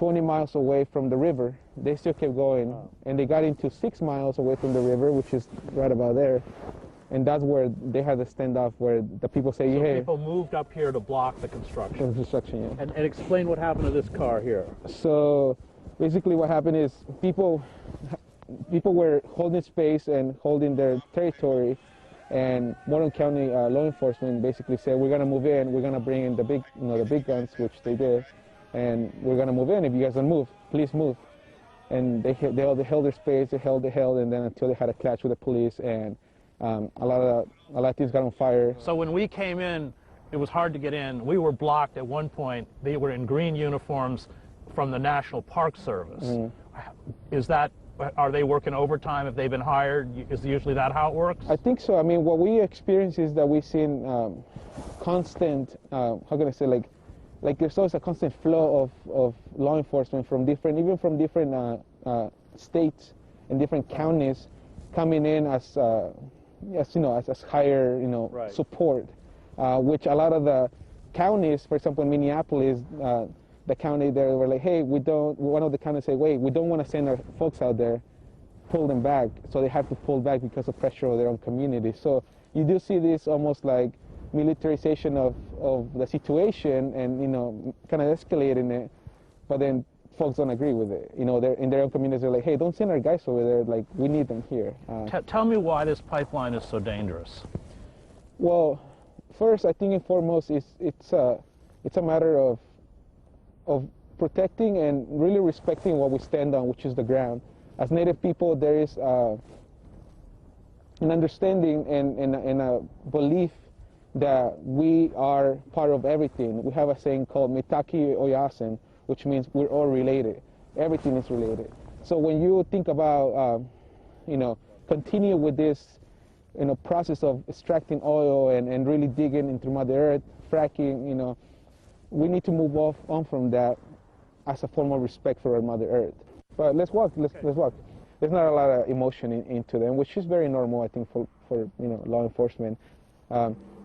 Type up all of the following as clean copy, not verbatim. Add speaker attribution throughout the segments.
Speaker 1: 20 miles away from the river. They still kept going, and they got into 6 miles away from the river, which is right about there. And that's where they had the standoff, where the people say,
Speaker 2: So
Speaker 1: hey.
Speaker 2: people moved up here to block the construction.
Speaker 1: The construction, yeah.
Speaker 2: And explain what happened to this car here.
Speaker 1: So basically what happened is people were holding space and holding their territory, and Morton County law enforcement basically said, we're going to move in, we're going to bring in the big guns, which they did, and we're going to move in. If you guys don't move, please move. And they held their space, they held, and then until they had a clash with the police, and a lot of things got on fire.
Speaker 2: So when we came in, it was hard to get in. We were blocked at one point. They were in green uniforms from the National Park Service. Are they working overtime if they've been hired? Is usually that how it works?
Speaker 1: I think so. I mean, what we experience is that we've seen constant, how can I say, like there's always a constant flow of law enforcement from different states and different counties coming in as higher,
Speaker 2: right.
Speaker 1: support, which a lot of the counties, for example, in Minneapolis, the county there were like, hey, one of the counties say, wait, we don't want to send our folks out there, pull them back. So they have to pull back because of pressure of their own community. So you do see this almost like militarization of the situation and, kind of escalating it. But then folks don't agree with it. They're in their own communities, they're like, hey, don't send our guys over there. Like, we need them here.
Speaker 2: Tell me why this pipeline is so dangerous.
Speaker 1: Well, first, I think and foremost, it's a matter of protecting and really respecting what we stand on, which is the ground. As Native people, there is an understanding and a belief that we are part of everything. We have a saying called Mitaki Oyasen, which means we're all related. Everything is related. So when you think about, continue with this, process of extracting oil and really digging into Mother Earth, fracking, we need to move on from that as a form of respect for our Mother Earth. But let's walk. Let's walk. There's not a lot of emotion into them, which is very normal, I think, for law enforcement.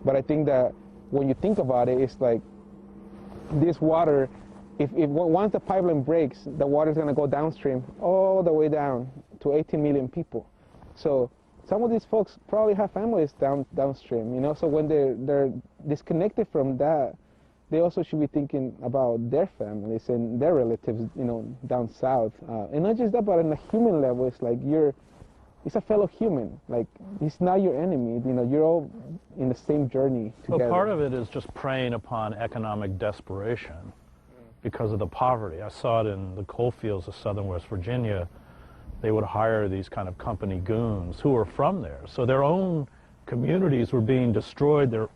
Speaker 1: But I think that when you think about it, it's like this water. If once the pipeline breaks, the water is going to go downstream, all the way down to 18 million people. So some of these folks probably have families downstream. So when they're disconnected from that, they also should be thinking about their families and their relatives, down south. And not just that, but on a human level, it's like it's a fellow human. Like, he's not your enemy. You're all in the same journey together.
Speaker 2: Well, part of it is just preying upon economic desperation because of the poverty. I saw it in the coal fields of southern West Virginia. They would hire these kind of company goons who were from there. So their own communities were being destroyed. Their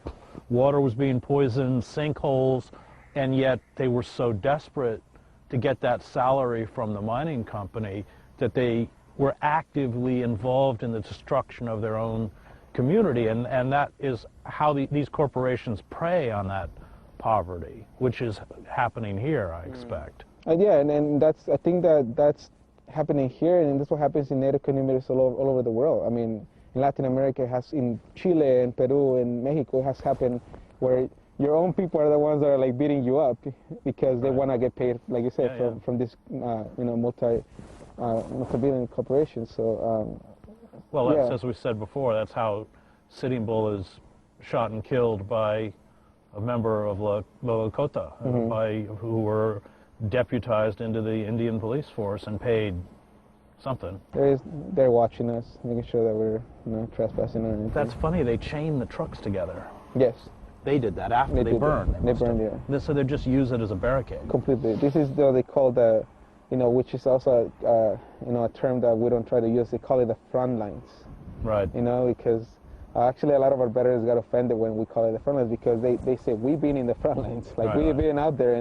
Speaker 2: water was being poisoned, sinkholes, and yet they were so desperate to get that salary from the mining company that they were actively involved in the destruction of their own community. And that is how these corporations prey on that poverty, which is happening here, I expect.
Speaker 1: Yeah, and I think that's happening here, and that's what happens in Native communities all over the world. I mean, in Latin America, in Chile and Peru and Mexico, it has happened where your own people are the ones that are like beating you up because they want to get paid, like you said, from this multi-billion corporations. So,
Speaker 2: as we said before, that's how Sitting Bull is shot and killed by a member of the Dakota, who were deputized into the Indian police force and paid something.
Speaker 1: They're watching us, making sure that we're not trespassing or anything.
Speaker 2: That's funny. They chained the trucks together.
Speaker 1: Yes.
Speaker 2: They did that after they burned.
Speaker 1: They burned, yeah.
Speaker 2: So they just use it as a barricade.
Speaker 1: Completely. This is what they call the, which is also, a term that we don't try to use. They call it the front lines.
Speaker 2: Right.
Speaker 1: Because actually a lot of our veterans got offended when we call it the front lines because they say we've been in the front lines. Like we've been out there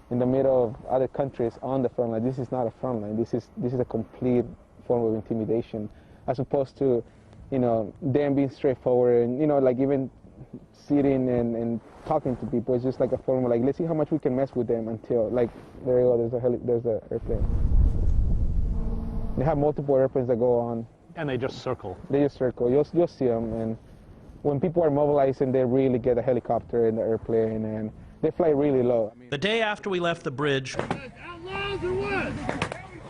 Speaker 1: in the middle of other countries on the front line. This is not a front line. This is a complete form of intimidation, as opposed to, them being straightforward and, like even sitting and talking to people. It's just like a form of like, let's see how much we can mess with them until, like, there you go, there's a airplane. They have multiple airplanes that go on.
Speaker 2: And they just circle.
Speaker 1: They just circle. You'll see them, and when people are mobilizing, they really get a helicopter and the airplane, and they fly really low.
Speaker 3: The day after we left the bridge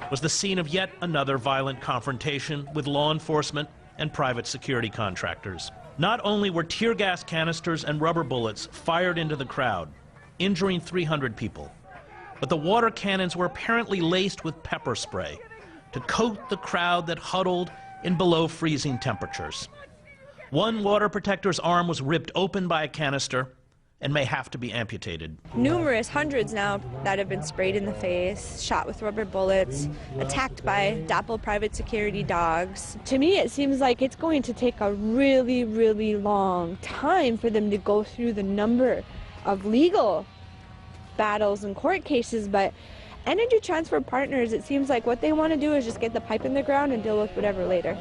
Speaker 3: was the scene of yet another violent confrontation with law enforcement and private security contractors. Not only were tear gas canisters and rubber bullets fired into the crowd, injuring 300 people, but the water cannons were apparently laced with pepper spray to coat the crowd that huddled in below freezing temperatures. One water protector's arm was ripped open by a canister and may have to be amputated.
Speaker 4: Numerous, hundreds now, that have been sprayed in the face, shot with rubber bullets, attacked by dapple private security dogs. To me, it seems like it's going to take a really, really long time for them to go through the number of legal battles and court cases, but Energy Transfer Partners, it seems like what they want to do is just get the pipe in the ground and deal with whatever later.